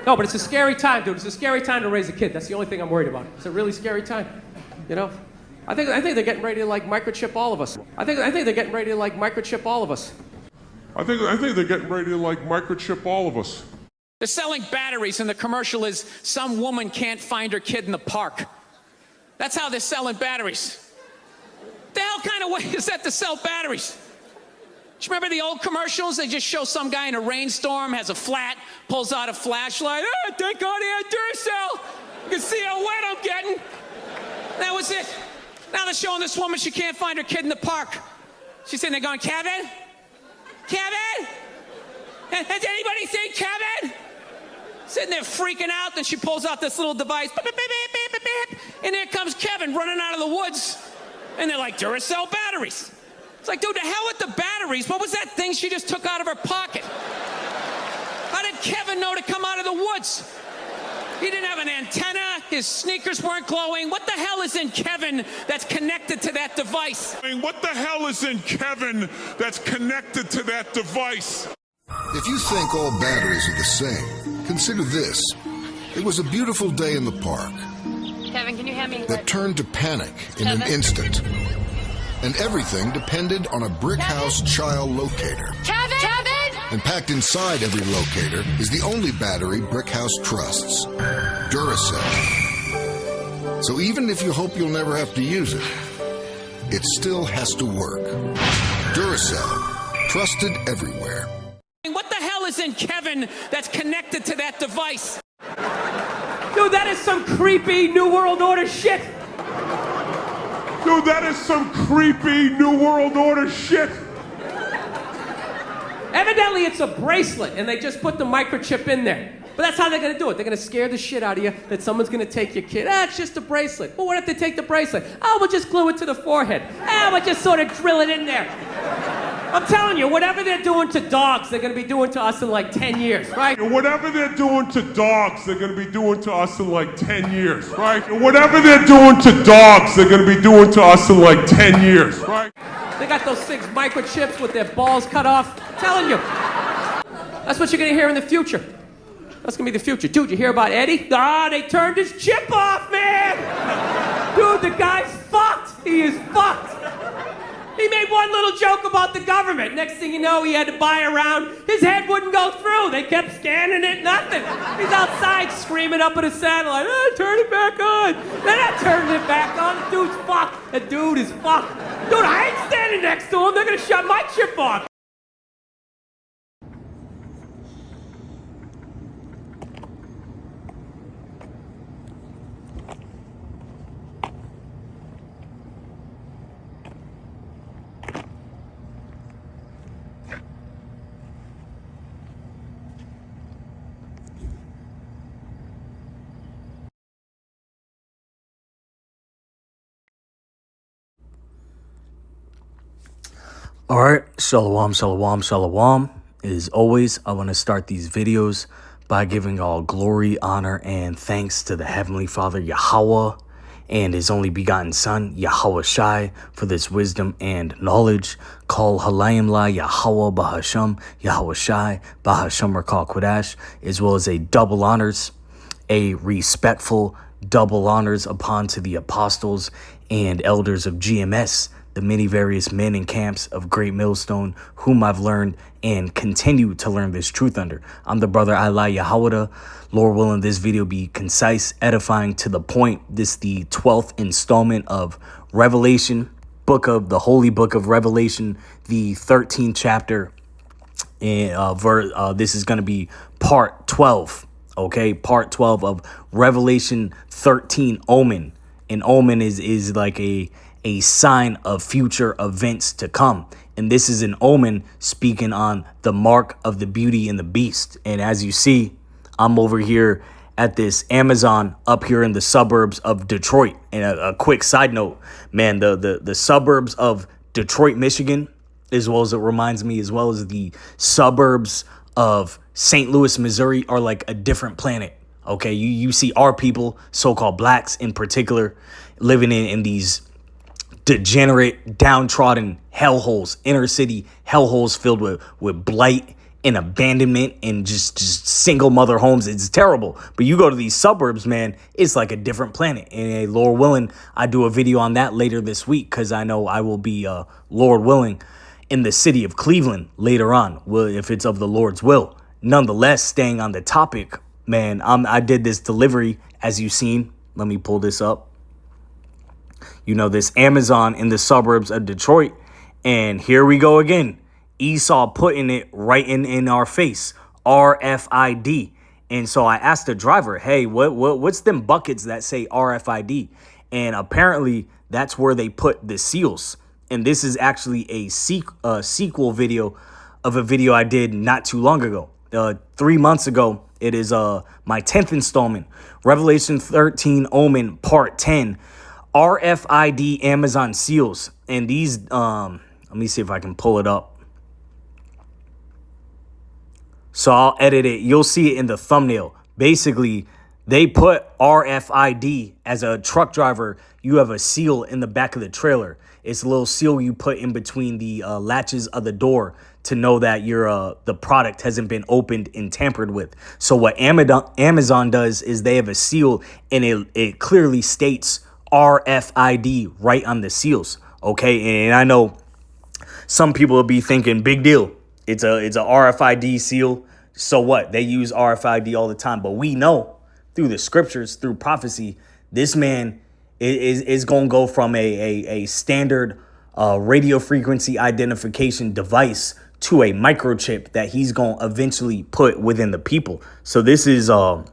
No, but it's a scary time, dude. It's a scary time to raise a kid. That's the only thing I'm worried about. It's a really scary time, you know? I think they're getting ready to, like, microchip all of us. I think they're getting ready to, like, microchip all of us. I think they're getting ready to, like, microchip all of us. They're selling batteries, and the commercial is some woman can't find her kid in the park. That's how they're selling batteries. The hell kind of way is that to sell batteries? Do you remember the old commercials? They just show some guy in a rainstorm, has a flat, pulls out a flashlight. Oh, thank God he had Duracell. You can see how wet I'm getting. That was it. Now they're showing this woman she can't find her kid in the park. She's sitting there going, Kevin? Kevin? Has anybody seen Kevin? Sitting there freaking out, then she pulls out this little device. Beep, beep, beep, beep, beep, beep, and there comes Kevin running out of the woods. And they're like, Duracell batteries. It's like, dude, the hell with the batteries. What was that thing she just took out of her pocket? How did Kevin know to come out of the woods? He didn't have an antenna. His sneakers weren't glowing. What the hell is in Kevin that's connected to that device? What the hell is in Kevin that's connected to that device? If you think all batteries are the same, consider this. It was a beautiful day in the park. Kevin, can you hand me that turned to panic in an instant. And everything depended on a brick house child locator. Kevin! And packed inside every locator is the only battery Brick House trusts, Duracell. So even if you hope you'll never have to use it, it still has to work. Duracell, trusted everywhere. What the hell is in Kevin that's connected to that device? Dude, that is some creepy New World Order shit. Dude, that is some creepy New World Order shit. Evidently, it's a bracelet, and they just put the microchip in there. But that's how they're going to do it. They're going to scare the shit out of you that someone's going to take your kid. It's just a bracelet. Well, what if they take the bracelet? Oh, we'll just glue it to the forehead. We'll just sort of drill it in there. I'm telling you, whatever they're doing to dogs, they're going to be doing to us in like 10 years, right? Whatever they're doing to dogs, they're going to be doing to us in like 10 years, right? Whatever they're doing to dogs, they're going to be doing to us in like 10 years, right? They got those 6 microchips with their balls cut off. I'm telling you. That's what you're going to hear in the future. That's going to be the future. Dude, you hear about Eddie? They turned his chip off, man! Dude, the guy's fucked. He is fucked. He made one little joke about the government. Next thing you know, he had to buy a round. His head wouldn't go through. They kept scanning it, nothing. He's outside screaming up at a satellite, turn it back on. They're not turning it back on. The dude's fucked. The dude is fucked. Dude, I ain't standing next to him. They're gonna shut my chip off. All right, shalom, shalom, shalom. As always, I want to start these videos by giving all glory, honor, and thanks to the Heavenly Father, Yahweh, and His only begotten Son, Yahweh Shai, for this wisdom and knowledge. Call Halayim La Yahweh Bahasham, Yahweh Shai, Bahasham Rakal Kodash, as well as a double honors, a respectful double honors upon to the apostles and elders of GMS, the many various men and camps of Great Millstone, whom I've learned and continue to learn this truth under. I'm the brother Allah Yahweh. Lord willing, this video be concise, edifying, to the point. This is the 12th installment of Revelation, the Holy Book of Revelation, the 13th chapter. And this is going to be part 12. Okay, part 12 of Revelation 13, Omen. And Omen is like a sign of future events to come. And this is an omen speaking on the mark of the Beauty and the Beast. And as you see, I'm over here at this Amazon up here in the suburbs of Detroit. And a quick side note, man, the suburbs of Detroit, Michigan, as well as it reminds me, as well as the suburbs of St. Louis, Missouri, are like a different planet. Okay, you see our people, so-called blacks in particular, living in these degenerate, downtrodden hellholes, inner city hellholes filled with blight in abandonment and just single mother homes. It's terrible. But you go to these suburbs, man, it's like a different planet. And Lord willing, I do a video on that later this week because I know I will be, Lord willing, in the city of Cleveland later on, if it's of the Lord's will. Nonetheless, staying on the topic, man, I did this delivery, as you've seen. Let me pull this up. You know, this Amazon in the suburbs of Detroit. And here we go again. Esau putting it right in our face. RFID. And so I asked the driver, hey, what's them buckets that say RFID? And apparently that's where they put the seals. And this is actually a sequel video of a video I did not too long ago. 3 months ago, it is my 10th installment, Revelation 13 Omen Part 10, RFID Amazon seals. And these, let me see if I can pull it up. So I'll edit it. You'll see it in the thumbnail. Basically, they put RFID as a truck driver. You have a seal in the back of the trailer. It's a little seal you put in between the latches of the door to know that the product hasn't been opened and tampered with. So what Amazon does is they have a seal and it clearly states RFID right on the seals. Okay, and I know some people will be thinking, big deal. It's a RFID seal. So what? They use RFID all the time. But we know through the scriptures, through prophecy, this man is going to go from a standard radio frequency identification device to a microchip that he's going to eventually put within the people. So this is, I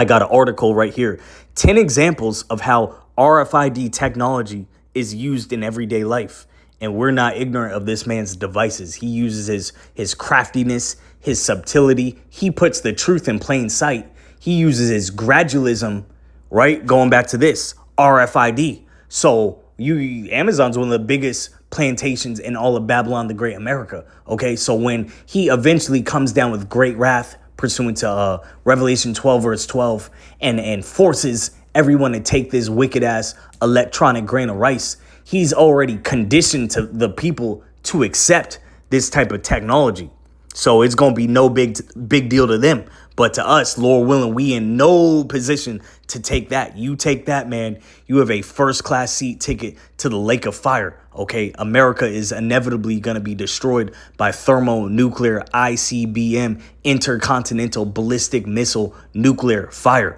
got an article right here. 10 examples of how RFID technology is used in everyday life. And we're not ignorant of this man's devices. He uses his craftiness, his subtlety. He puts the truth in plain sight. He uses his gradualism, right? Going back to this, RFID. So Amazon's one of the biggest plantations in all of Babylon the Great America. Okay, so when he eventually comes down with great wrath, pursuant to Revelation 12, verse 12, and forces everyone to take this wicked ass electronic grain of rice, he's already conditioned to the people to accept this type of technology. So it's going to be no big deal to them. But to us, Lord willing, we in no position to take that. You take that, man. You have a first class seat ticket to the lake of fire. OK, America is inevitably going to be destroyed by thermonuclear ICBM, intercontinental ballistic missile nuclear fire.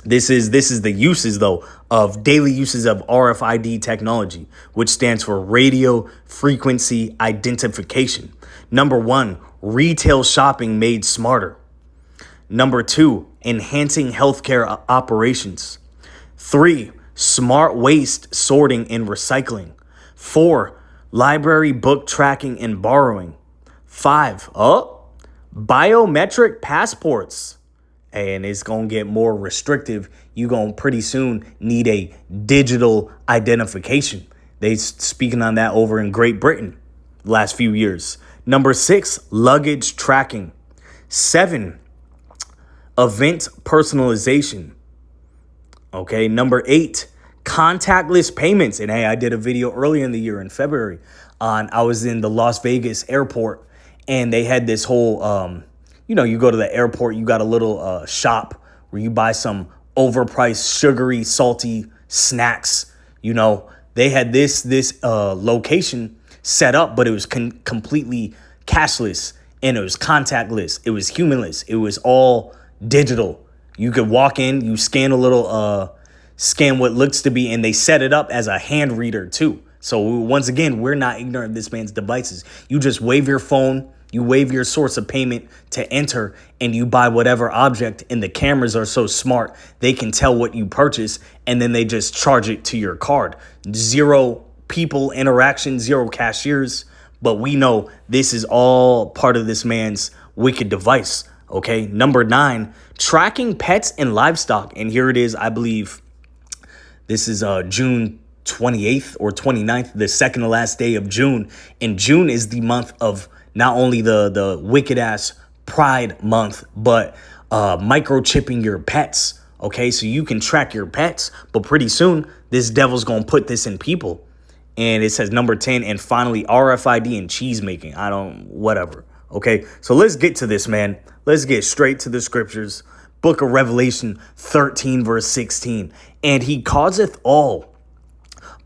This is the uses, though, of daily uses of RFID technology, which stands for radio frequency identification. Number 1, retail shopping made smarter. Number 2, enhancing healthcare operations. 3, smart waste sorting and recycling. 4, library book tracking and borrowing. 5, biometric passports. And it's going to get more restrictive. You're going to pretty soon need a digital identification. They speaking on that over in Great Britain the last few years. Number 6, luggage tracking. 7, event personalization. Okay, number 8, contactless payments. And hey, I did a video earlier in the year in February on, I was in the Las Vegas airport and they had this whole, you go to the airport, you got a little shop where you buy some overpriced, sugary, salty snacks. They had this location set up, but it was completely cashless and it was contactless. It was humanless. It was all digital. You could walk in, you scan a little, scan what looks to be, and they set it up as a hand reader too. So once again, we're not ignorant of this man's devices. You just wave your phone, you wave your source of payment to enter, and you buy whatever object, and the cameras are so smart, they can tell what you purchase, and then they just charge it to your card. 0 people interaction, 0 cashiers, but we know this is all part of this man's wicked device, okay? Number 9, tracking pets and livestock, and here it is, I believe this is June 28th or 29th, the second to last day of June, and June is the month of not only the wicked ass Pride Month, but microchipping your pets. Okay, so you can track your pets, but pretty soon this devil's gonna put this in people. And it says number 10, and finally RFID and cheese making. Whatever. Okay, so let's get to this, man. Let's get straight to the scriptures. Book of Revelation 13, verse 16. And he causeth all,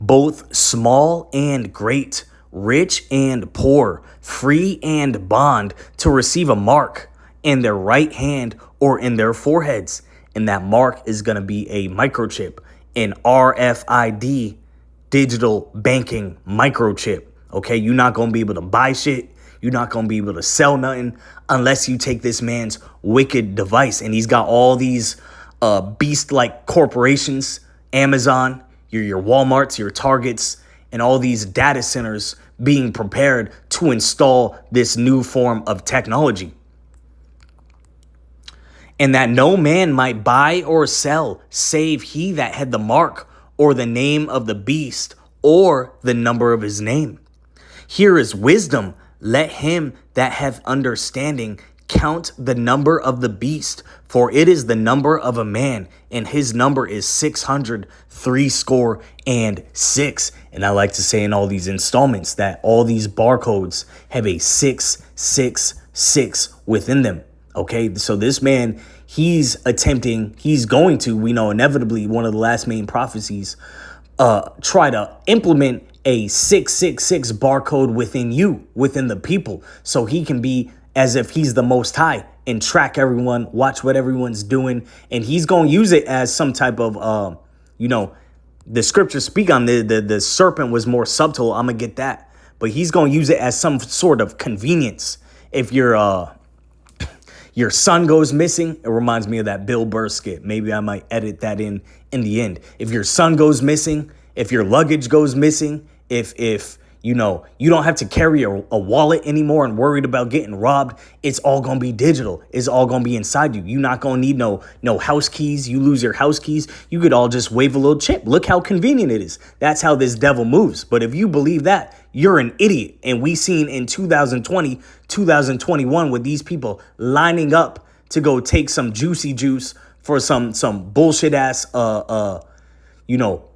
both small and great, rich and poor, free and bond, to receive a mark in their right hand or in their foreheads. And that mark is going to be a microchip, an RFID digital banking microchip. Okay, you're not going to be able to buy shit. You're not going to be able to sell nothing unless you take this man's wicked device. And he's got all these beast-like corporations, Amazon, your Walmarts, your Targets, and all these data centers being prepared to install this new form of technology. And that no man might buy or sell, save he that had the mark or the name of the beast or the number of his name. Here is wisdom. Let him that hath understanding count the number of the beast, for it is the number of a man, and his number is 666. And I like to say in all these installments that all these barcodes have a 666 within them. Okay, so this man, he's going to, we know inevitably, one of the last main prophecies, try to implement a 666 barcode within you, within the people, so he can be as if he's the Most High and track everyone, watch what everyone's doing. And he's going to use it as some type of, the scriptures speak on the serpent was more subtle. I'm going to get that. But he's going to use it as some sort of convenience. If your son goes missing, it reminds me of that Bill Burr skit. Maybe I might edit that in the end. If your son goes missing, if your luggage goes missing, if you don't have to carry a wallet anymore and worried about getting robbed, it's all going to be digital. It's all going to be inside you. You're not going to need no house keys. You lose your house keys, you could all just wave a little chip. Look how convenient it is. That's how this devil moves. But if you believe that, you're an idiot. And we seen in 2020, 2021 with these people lining up to go take some juicy juice for some bullshit ass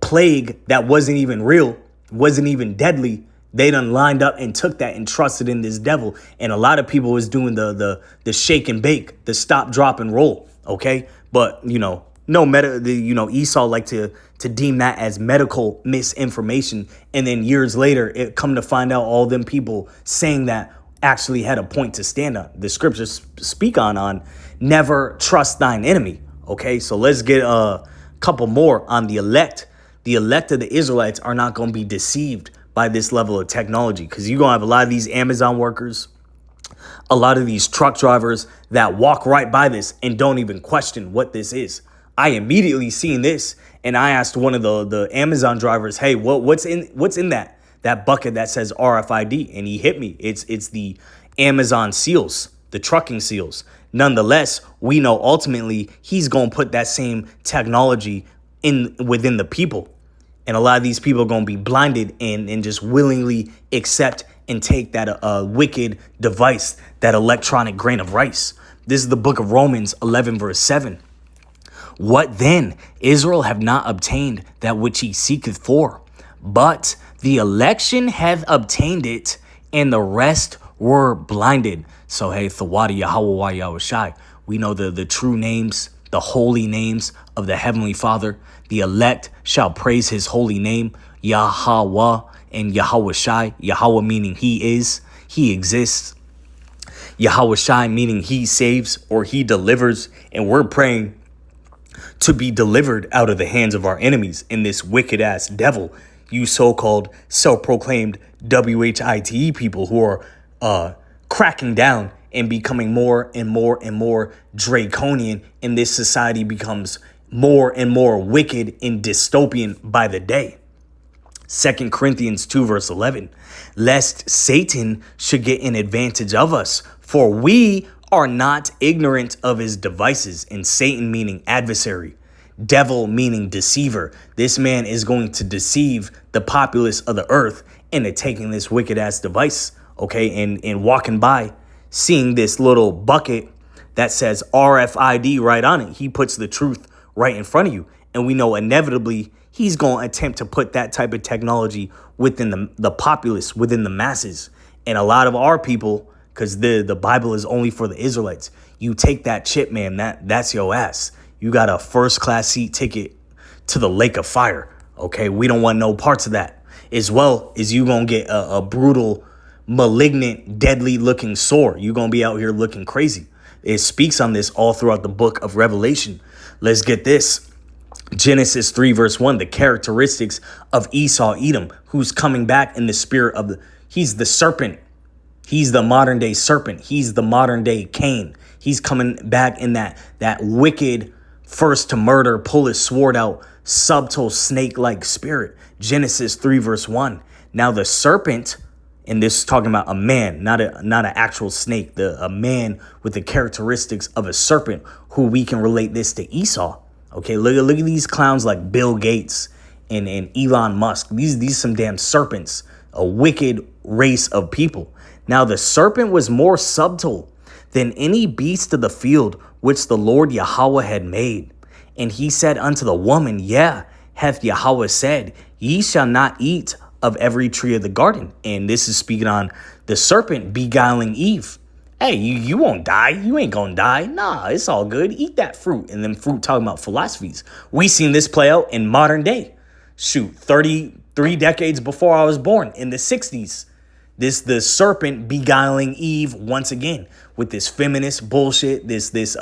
plague that wasn't even real, wasn't even deadly. They done lined up and took that and trusted in this devil. And a lot of people was doing the shake and bake, the stop, drop, and roll. Okay, but Esau like to deem that as medical misinformation, and then years later it come to find out all them people saying that actually had a point to stand on. The scriptures speak on never trust thine enemy. Okay, so let's get a couple more on the elect. The elect of the Israelites are not going to be deceived by this level of technology, because you're going to have a lot of these Amazon workers, a lot of these truck drivers that walk right by this and don't even question what this is. I immediately seen this and I asked one of the Amazon drivers, hey, what's in that bucket that says RFID? And he hit me. It's the Amazon seals, the trucking seals. Nonetheless, we know ultimately he's going to put that same technology within the people. And a lot of these people are going to be blinded and just willingly accept and take that wicked device, that electronic grain of rice. This is the book of Romans 11, verse 7. What then? Israel have not obtained that which he seeketh for, but the election hath obtained it, and the rest were blinded. So, hey, Thawadi Yahweh Yahushai, we know the true names, the holy names of the Heavenly Father. The elect shall praise his holy name, Yahweh and Yahushai. Yahweh meaning he is, he exists. Yahushai meaning he saves or he delivers. And we're praying to be delivered out of the hands of our enemies in this wicked ass devil. You so-called self-proclaimed WHITE people who are cracking down and becoming more and more and more draconian, and this society becomes more and more wicked and dystopian by the day. 2 Corinthians 2 verse 11, lest Satan should get an advantage of us, for we are not ignorant of his devices. And Satan meaning adversary, devil meaning deceiver. This man is going to deceive the populace of the earth into taking this wicked ass device, okay, and walking by, seeing this little bucket that says RFID right on it. He puts the truth right in front of you. And we know inevitably he's going to attempt to put that type of technology within the populace, within the masses. And a lot of our people because the Bible is only for the Israelites. You take that chip, man, that's your ass. You got a first class seat ticket to the lake of fire. Okay, we don't want no parts of that. As well as you gonna get a brutal, malignant, deadly looking sword. You gonna be out here looking crazy. It speaks on this all throughout the book of Revelation. Let's get this. Genesis 3 verse 1, the characteristics of Esau, Edom, who's coming back in the spirit of he's the serpent. He's the modern day serpent. He's the modern day Cain. He's coming back in that wicked, first to murder, pull his sword out, subtle snake-like spirit. Genesis 3 verse 1. Now the serpent, and this is talking about a man, not an actual snake, a man with the characteristics of a serpent, who we can relate this to Esau. Okay, look at these clowns like Bill Gates and Elon Musk. These some damn serpents, a wicked race of people. Now the serpent was more subtle than any beast of the field which the Lord Yahweh had made. And he said unto the woman, yeah, hath Yahweh said, ye shall not eat of every tree of the garden. And this is speaking on the serpent beguiling Eve. Hey, you won't die. You ain't gonna die. Nah, it's all good. Eat that fruit. And then fruit talking about philosophies. We seen this play out in modern day. Shoot, 33 decades before I was born, in the 60s. The serpent beguiling Eve once again with this feminist bullshit. This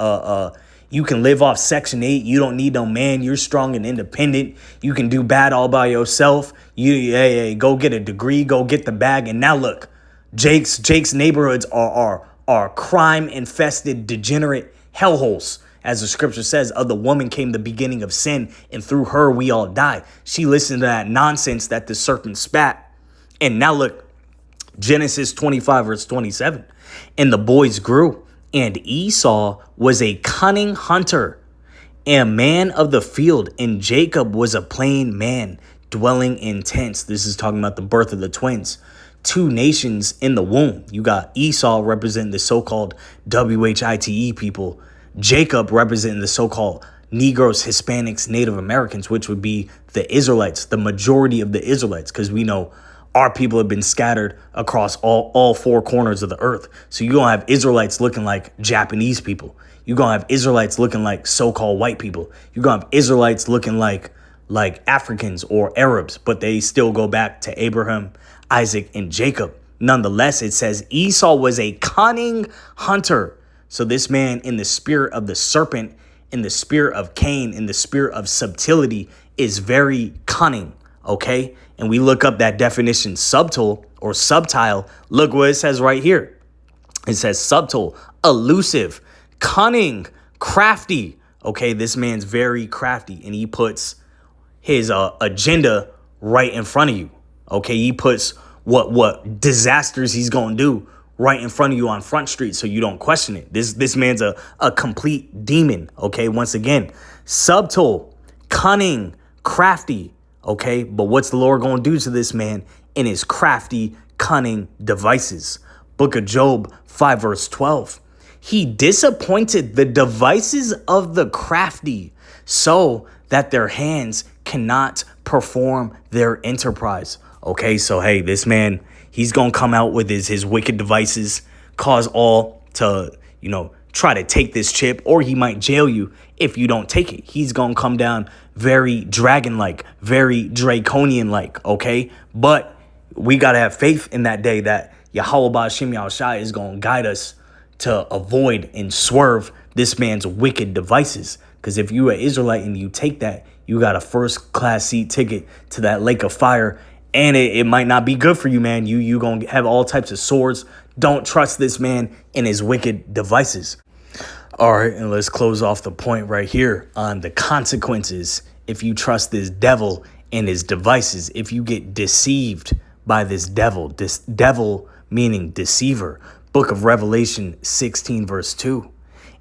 you can live off Section 8. You don't need no man. You're strong and independent. You can do bad all by yourself. Hey, go get a degree. Go get the bag. And now look, Jake's neighborhoods are crime-infested, degenerate hellholes. As the scripture says, of the woman came the beginning of sin, and through her we all die. She listened to that nonsense that the serpent spat. And now look, Genesis 25 verse 27. And the boys grew, and Esau was a cunning hunter, a man of the field, and Jacob was a plain man, dwelling in tents. This is talking about the birth of the twins. Two nations in the womb. You got Esau representing the so-called WHITE people. Jacob representing the so-called Negroes, Hispanics, Native Americans, which would be the Israelites, the majority of the Israelites, because we know our people have been scattered across all four corners of the earth. So you're going to have Israelites looking like Japanese people. You're going to have Israelites looking like so-called white people. You're going to have Israelites looking like Africans or Arabs, but they still go back to Abraham, Isaac, and Jacob. Nonetheless, it says Esau was a cunning hunter. So this man, in the spirit of the serpent, in the spirit of Cain, in the spirit of subtlety, is very cunning, okay? And we look up that definition, subtle or subtile. Look what it says right here. It says subtle, elusive, cunning, crafty. Okay, this man's very crafty, and he puts his agenda right in front of you. Okay, he puts what disasters he's gonna do right in front of you on Front Street, so you don't question it. This man's a complete demon. Okay, once again, subtle, cunning, crafty. Okay, but what's the Lord gonna do to this man in his crafty, cunning devices? Book of Job 5 verse 12. He disappointed the devices of the crafty, so that their hands cannot perform their enterprise. Okay, so hey, this man, he's going to come out with his wicked devices, cause all to, try to take this chip, or he might jail you if you don't take it. He's going to come down very dragon-like, very draconian-like, okay? But we got to have faith in that day that Yahweh Ba'Shem Yahushai is going to guide us to avoid and swerve this man's wicked devices. Because if you're an Israelite and you take that, you got a first-class seat ticket to that lake of fire. And it might not be good for you, man. You going to have all types of swords. Don't trust this man and his wicked devices. All right, and let's close off the point right here on the consequences if you trust this devil and his devices. If you get deceived by this devil meaning deceiver. Book of Revelation 16 verse 2.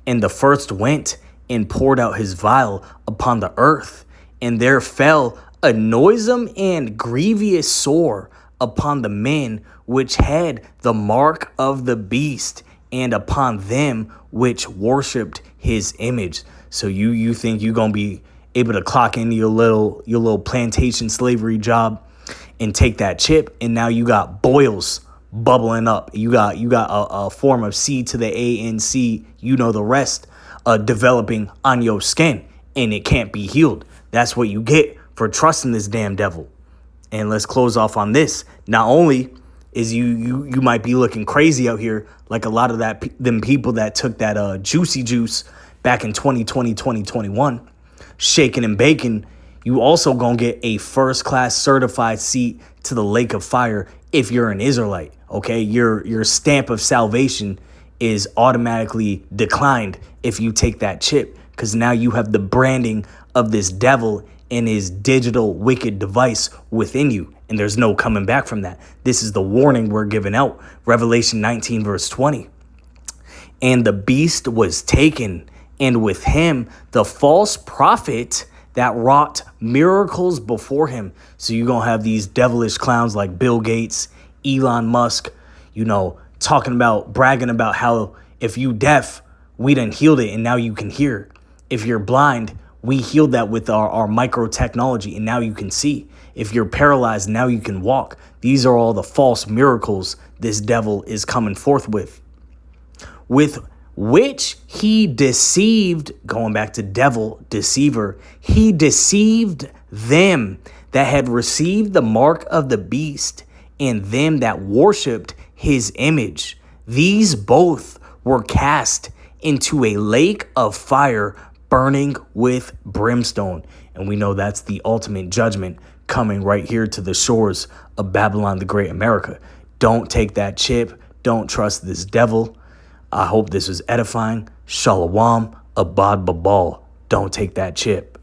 And the first went and poured out his vial upon the earth, and there fell a noisome and grievous sore upon the men which had the mark of the beast, and upon them which worshipped his image. So you think you're gonna be able to clock into your little plantation slavery job and take that chip, and now you got boils bubbling up. You got a form of C to the ANC, you know, the rest developing on your skin, and it can't be healed. That's what you get for trusting this damn devil. And let's close off on this. Not only is you might be looking crazy out here, like a lot of them people that took that juicy juice back in 2020, 2021, shaking and baking, you also gonna get a first-class certified seat to the lake of fire if you're an Israelite, okay? Your stamp of salvation is automatically declined if you take that chip, because now you have the branding of this devil and his digital wicked device within you, and there's no coming back from that. This is the warning we're giving out. Revelation 19 verse 20. And the beast was taken, and with him the false prophet that wrought miracles before him. So you're going to have these devilish clowns like Bill Gates, Elon Musk, you know, bragging about how if you deaf, we done healed it and now you can hear. If you're blind, we healed that with our micro technology and now you can see. If you're paralyzed, now you can walk. These are all the false miracles this devil is coming forth with which he deceived, going back to devil, deceiver, he deceived them that had received the mark of the beast and them that worshipped his image. These both were cast into a lake of fire burning with brimstone. And we know that's the ultimate judgment coming right here to the shores of Babylon the Great America. Don't take that chip. Don't trust this devil. I hope this was edifying. Shalom, Abad Babal. Don't take that chip.